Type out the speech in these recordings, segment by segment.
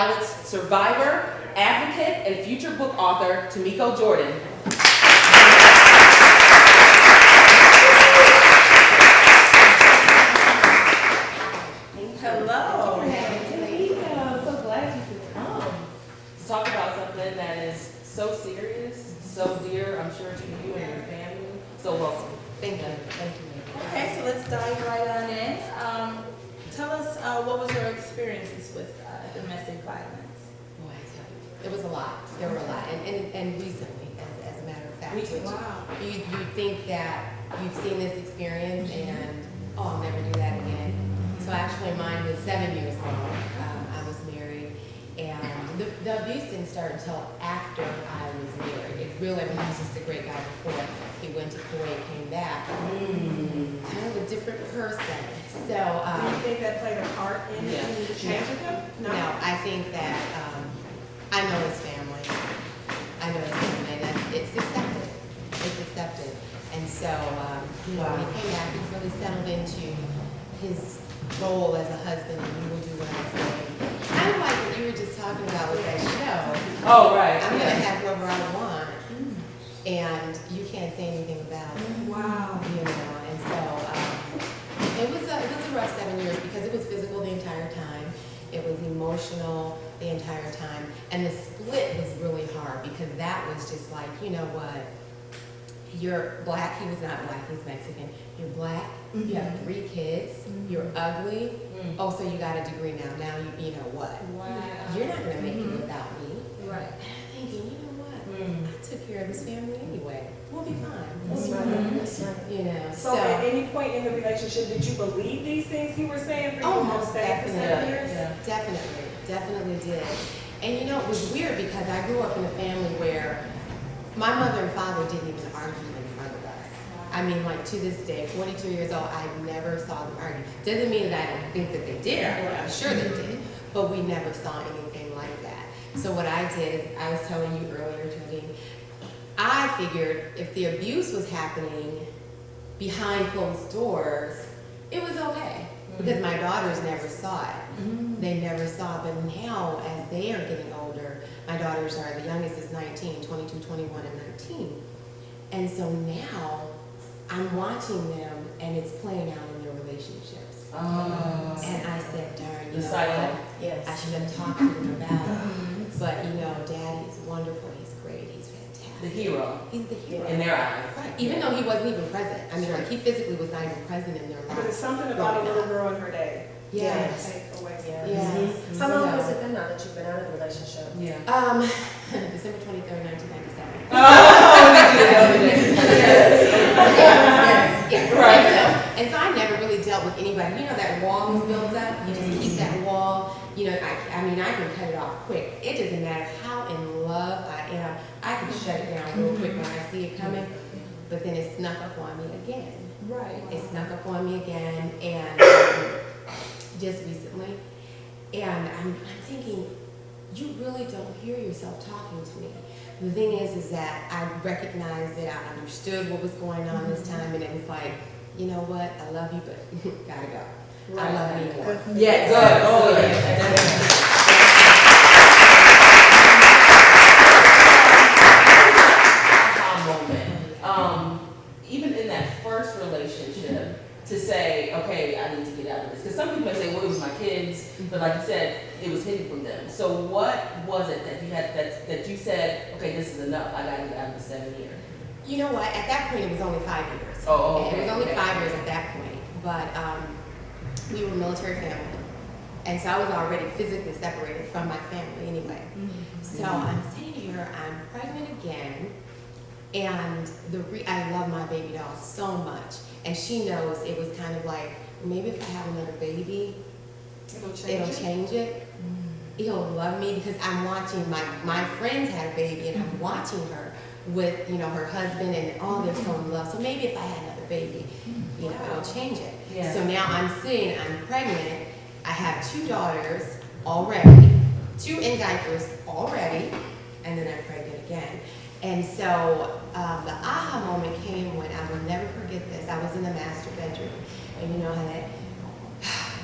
violence survivor, advocate, and future book author, Tamiko Jordan. Hello. I'm so glad you could come to talk about something that is so serious, so dear, I'm sure, to you and your family. So welcome. Thank you. Thank you. Okay, so let's dive right on in. Tell us what was your experiences with domestic violence? Boy, I tell you, there was a lot. There were a lot, and recently, as a matter of fact. Wow. You think that you've seen this experience and I'll never do that again. So actually, mine was 7 years long. I was married, and the abuse didn't start until after I was married. It really, he was just a great guy before. He went to Kuwait, came back. Kind of a different person. So. Do you think that played a part in the change of him? No, I think that I know his family. I know his family, and it's accepted. It's accepted. And so, when he came back, he really settled into his role as a husband, and he will do what I say. Kind of like what you were just talking about with that show. Oh, right. I'm going to have whoever I want, and you can't say anything about it. Wow. You know, and so it was a rough 7 years because it was physical the entire time. It was emotional the entire time, and the split was really hard because that was just like, you know what? You're black. He was not black. He's Mexican. You're black. You have 3 kids. You're ugly. Oh, so you got a degree now. Now you know what? Wow. You're not gonna make it without me. Right. And I'm thinking, you know what? I took care of this family anyway. We'll be fine. That's right. That's right. You know. So at any point in the relationship, did you believe these things he was saying for you? Oh, to most stay for 7 years? Definitely did. And you know, it was weird because I grew up in a family where my mother and father didn't even argue in front of us. I mean, like to this day, 42 years old, I never saw them argue. Doesn't mean that I don't think that they did. I'm sure they did, but we never saw anything like that. So what I did, I was telling you earlier, Jodine, I figured if the abuse was happening behind closed doors, it was okay. Because my daughters never saw it. They never saw it. But now, as they are getting older, my daughters are, the youngest is 19, 22, 21, and 19. And so now, I'm watching them, and it's playing out in their relationships. Oh. And I said, darn, you The know silent. what? Yes. I should have talked to them about it. But, you know, Daddy's wonderful. He's great. He's fantastic. The hero He's the hero. in their eyes. Right. Even though he wasn't even present. I mean, Sure. like, he physically was not even present in their But it's lives. something about a little girl in her day. Yes. Take away. Yes. How long So- has it been now that you've been out of the relationship? Yeah. December 23rd, 1997. Yes. Right. And so I never really dealt with anybody. You know that wall is built up. You just keep that wall. You know, I mean, I can cut it off quick. It doesn't matter how in love I am. I can shut it down real quick when I see it coming. But then it snuck up on me again. Right. It snuck up on me again, and just recently. And I'm thinking, you really don't hear yourself talking to me. The thing is that I recognized it, I understood what was going on this time, and it was like, you know what, I love you, but gotta go. I love me more. Yeah, good. Oh, yeah. Aha moment. Even in that first relationship, to say, okay, I need to get out of this. Because some people may say, well, it was my kids, but like you said, it was hidden from them. So what was it that you had that you said, okay, this is enough, I gotta get out of the 7 years? You know what, at that point it was only 5 years. Oh, okay. It was only 5 years at that point, but we were a military family. And so I was already physically separated from my family anyway. So I'm sitting here, I'm pregnant again, and I love my baby doll so much. And she knows it was kind of like, maybe if I have another baby, it'll change it. He'll love me because I'm watching my friends had a baby and I'm watching her with, you know, her husband and oh, they're so in love. So maybe if I had another baby, you know, it'll change it. Yeah. So now I'm pregnant. I have 2 daughters already, 2 in diapers already, and then I'm pregnant again. And so the aha moment came when I will never forget this. I was in the master bedroom, and you know how that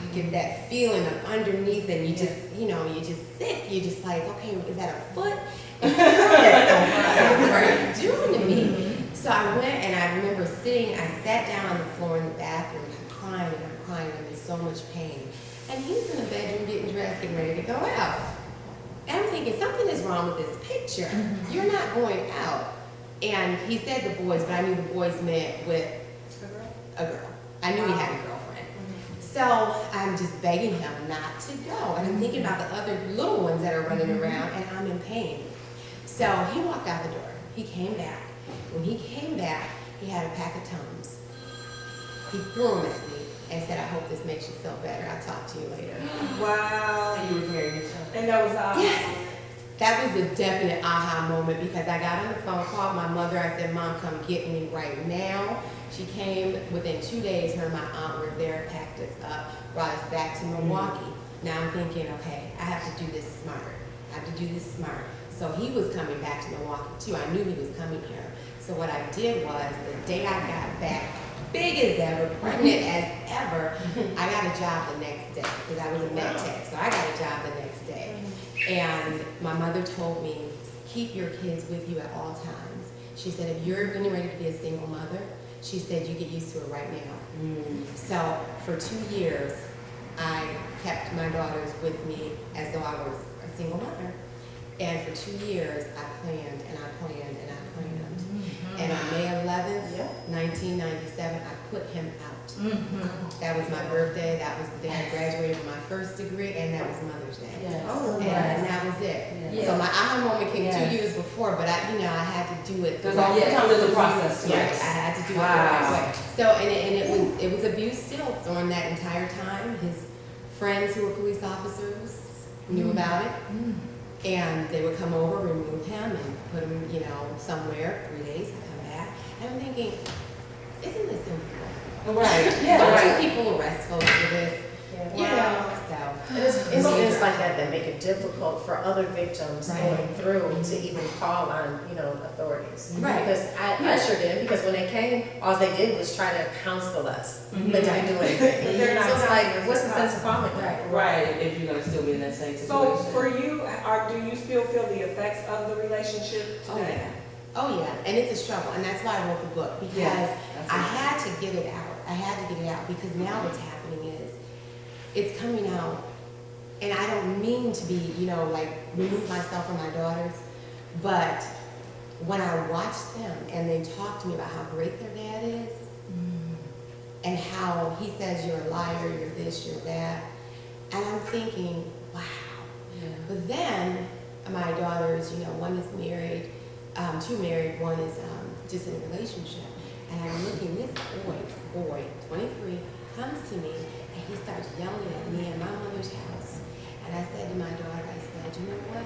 you get that feeling of underneath, and you just, you know, you just sit, you just like, okay, is that a foot? What are you doing to me? So I went and I remember I sat down on the floor in the bathroom, and I'm crying and I'm crying, I'm in so much pain. And he's in the bedroom getting dressed, getting ready to go out. And I'm thinking, something is wrong with this picture. You're not going out. And he said the boys, but I knew the boys meant with a girl. I knew he had a girlfriend. So I'm just begging him not to go. And I'm thinking about the other little ones that are running around, and I'm in pain. So he walked out the door. He came back. When he came back, he had a pack of Tums. He threw them at me and said, I hope this makes you feel better. I'll talk to you later. Wow. And you were carrying yourself. And that was Yes. That was a definite aha moment, because I got on the phone, called my mother. I said, Mom, come get me right now. She came within 2 days. Her and my aunt were there, packed us up, brought us back to Milwaukee. Now I'm thinking, okay, I have to do this smart. I have to do this smart. So he was coming back to Milwaukee too. I knew he was coming here. So what I did was, the day I got back, big as ever, pregnant as ever, I got a job the next day, because I was a med tech. So I got a job the next day. And my mother told me, keep your kids with you at all times. She said, if you're getting ready to be a single mother, she said, you get used to it right now. So for 2 years, I kept my daughters with me as though I was a single mother. And for 2 years, I planned and I planned and I planned. And on May 11th, 1997, I put him out. That was my birthday. That was the day I graduated with my first degree, and that was Mother's Day. Yes. Oh, And that was it. Yes. So my aha moment came Yes. 2 years before, but I had to do it. There's sometimes there's a process to it. Yes, I had to do it the Wow. right way. So, and it was abuse still during that entire time. His friends who were police officers knew about it. And they would come over, remove him, and put him, you know, somewhere, 3 days, and come back. And I'm thinking, isn't this simple? Right. Don't Right. you people arrest folks for this? You know, so. And it's incidents like that make it difficult for other victims Right. going through to even call on, you know, authorities. Right. Because I sure did, because when they came, all they did was try to counsel us, but didn't do anything. They're not So it's like, counselors, what's the they're sense of calling them? Right, if you're gonna still be in that same situation. So for you, do you still feel the effects of the relationship Oh, today? yeah. Oh, yeah. And it's a struggle. And that's why I wrote the book, because Yes, I had to get it out. I had to get it out, because now what's happening is it's coming out, and I don't mean to be, you know, like remove myself from my daughters, but when I watch them and they talk to me about how great their dad is, and how he says you're a liar, you're this, you're that, and I'm thinking, wow. But then my daughters, you know, one is married, two married, one is just in a relationship. And I'm looking, this boy, 23, comes to me and he starts yelling at me in my mother's house. And I said to my daughter, I said, you know what?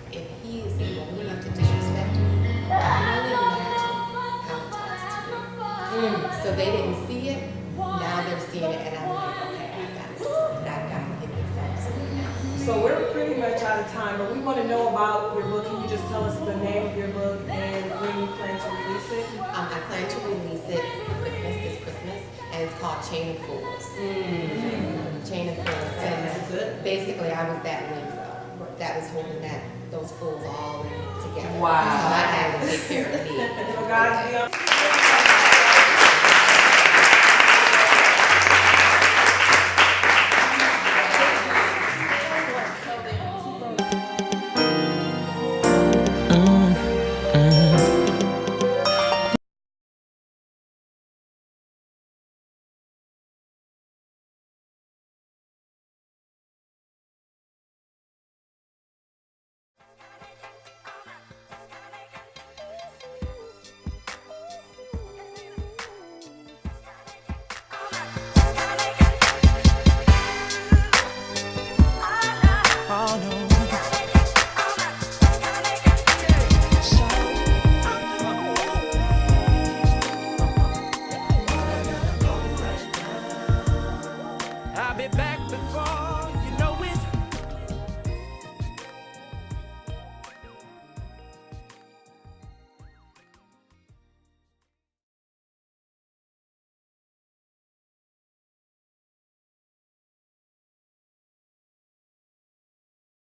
If he is bold enough to disrespect me, I can only imagine how it talks to me. So they didn't see it, now they're seeing it, and I'm like, okay, I've got to give it some. So we're pretty much out of time, but we want to know about your book. Can you just tell us the name of your book and when you plan to release it? I plan to release it this Christmas, and it's called Chain of Fools. Chain of Fools. And basically, I was that nympho that was holding those fools all in together. Wow. So I had to take care of me. So guys, be on.